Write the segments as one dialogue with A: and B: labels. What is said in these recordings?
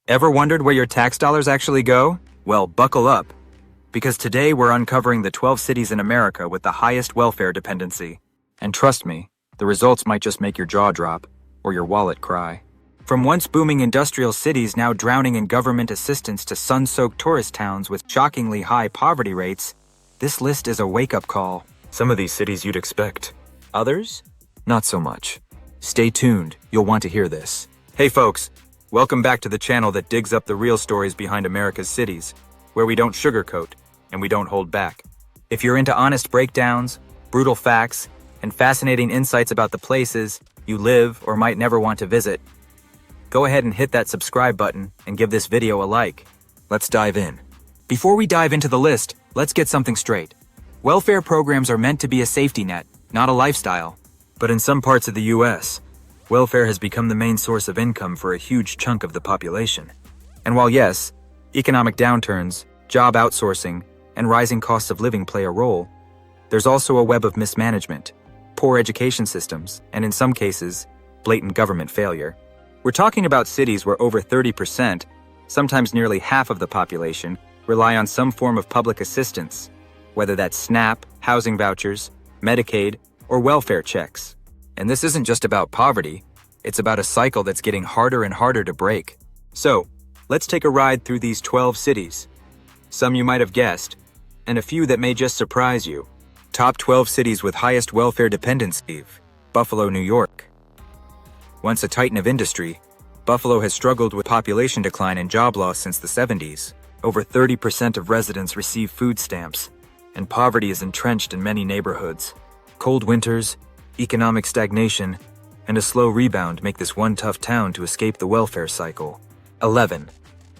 A: Ever wondered where your tax dollars actually go? Well, buckle up, because today we're uncovering the 12 cities in America with the highest welfare dependency. And trust me, the results might just make your jaw drop or your wallet cry. From once booming industrial cities now drowning in government assistance to sun-soaked tourist towns with shockingly high poverty rates, this list is a wake-up call. Some of these cities you'd expect. Others? Not so much. Stay tuned, you'll want to hear this. Hey folks, welcome back to the channel that digs up the real stories behind America's cities, where we don't sugarcoat and we don't hold back. If you're into honest breakdowns, brutal facts, and fascinating insights about the places you live or might never want to visit, go ahead and hit that subscribe button and give this video a like. Let's dive in. Before we dive into the list, let's get something straight. Welfare programs are meant to be a safety net, not a lifestyle. But in some parts of the U.S., welfare has become the main source of income for a huge chunk of the population. And while yes, economic downturns, job outsourcing, and rising costs of living play a role, there's also a web of mismanagement, poor education systems, and in some cases, blatant government failure. We're talking about cities where over 30%, sometimes nearly half of the population, rely on some form of public assistance, whether that's SNAP, housing vouchers, Medicaid, or welfare checks. And this isn't just about poverty, it's about a cycle that's getting harder and harder to break. So, let's take a ride through these 12 cities. Some you might have guessed, and a few that may just surprise you. Top 12 cities with highest welfare dependency. Buffalo, New York. Once a titan of industry, Buffalo has struggled with population decline and job loss since the 70s. Over 30% of residents receive food stamps, and poverty is entrenched in many neighborhoods. Cold winters, economic stagnation, and a slow rebound make this one tough town to escape the welfare cycle. 11.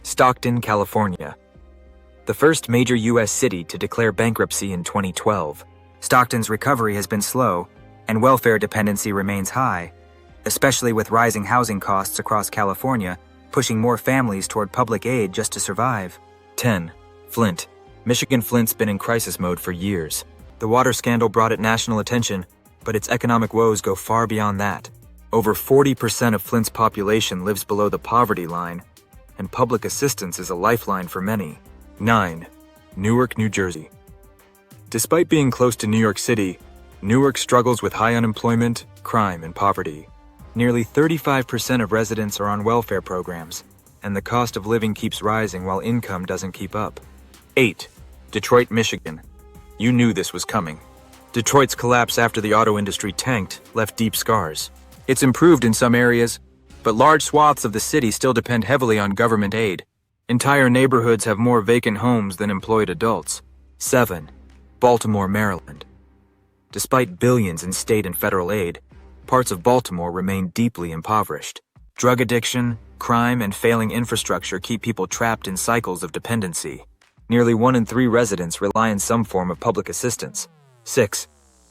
A: Stockton, California. The first major U.S. city to declare bankruptcy in 2012. Stockton's recovery has been slow, and welfare dependency remains high, especially with rising housing costs across California, pushing more families toward public aid just to survive. 10. Flint. Michigan. Flint's been in crisis mode for years. The water scandal brought it national attention, but its economic woes go far beyond that. Over 40% of Flint's population lives below the poverty line, and public assistance is a lifeline for many. 9. Newark, New Jersey. Despite being close to New York City, Newark struggles with high unemployment, crime, and poverty. Nearly 35% of residents are on welfare programs, and the cost of living keeps rising while income doesn't keep up. 8. Detroit, Michigan. You knew this was coming. Detroit's collapse after the auto industry tanked left deep scars. It's improved in some areas, but large swaths of the city still depend heavily on government aid. Entire neighborhoods have more vacant homes than employed adults. 7. Baltimore, Maryland. Despite billions in state and federal aid, parts of Baltimore remain deeply impoverished. Drug addiction, crime, and failing infrastructure keep people trapped in cycles of dependency. Nearly 1 in 3 residents rely on some form of public assistance. 6.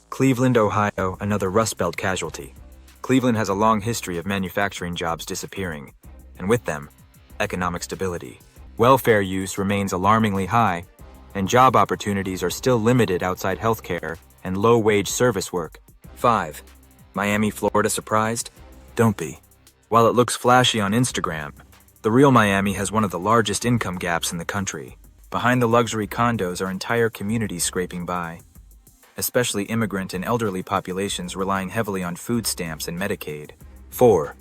A: Cleveland, Ohio, another Rust Belt casualty. Cleveland has a long history of manufacturing jobs disappearing, and with them, economic stability. Welfare use remains alarmingly high, and job opportunities are still limited outside healthcare and low-wage service work. 5. Miami, Florida. Surprised? Don't be. While it looks flashy on Instagram, the real Miami has one of the largest income gaps in the country. Behind the luxury condos are entire communities scraping by, especially immigrant and elderly populations relying heavily on food stamps and Medicaid. 4.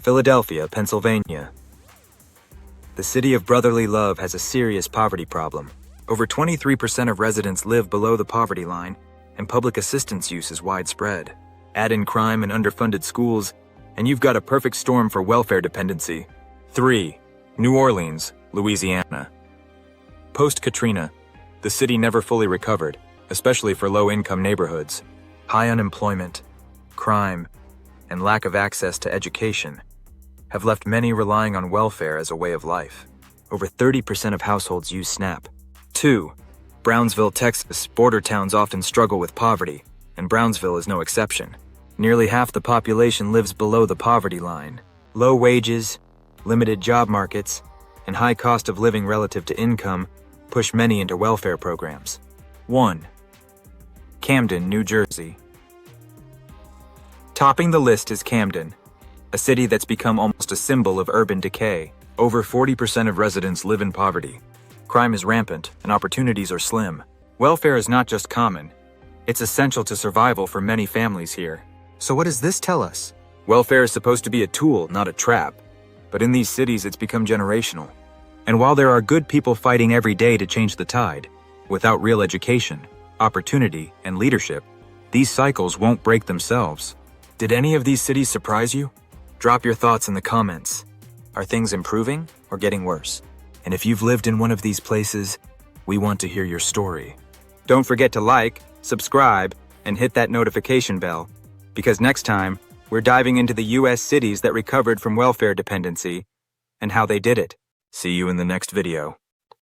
A: Philadelphia, Pennsylvania. The city of brotherly love has a serious poverty problem. Over 23% of residents live below the poverty line, and public assistance use is widespread. Add in crime and underfunded schools, and you've got a perfect storm for welfare dependency. 3. New Orleans, Louisiana. Post-Katrina, the city never fully recovered, especially for low-income neighborhoods. High unemployment, crime, and lack of access to education have left many relying on welfare as a way of life. Over 30% of households use SNAP. 2. Brownsville, Texas. Border towns often struggle with poverty, and Brownsville is no exception. Nearly half the population lives below the poverty line. Low wages, limited job markets, and high cost of living relative to income push many into welfare programs. 1. Camden, New Jersey. Topping the list is Camden, a city that's become almost a symbol of urban decay. Over 40% of residents live in poverty. Crime is rampant, and opportunities are slim. Welfare is not just common, it's essential to survival for many families here.
B: So what does this tell us?
A: Welfare is supposed to be a tool, not a trap. But in these cities, it's become generational. And while there are good people fighting every day to change the tide, without real education, opportunity, and leadership, these cycles won't break themselves. Did any of these cities surprise you? Drop your thoughts in the comments. Are things improving or getting worse? And if you've lived in one of these places, we want to hear your story. Don't forget to like, subscribe, and hit that notification bell, because next time, we're diving into the U.S. cities that recovered from welfare dependency and how they did it. See you in the next video.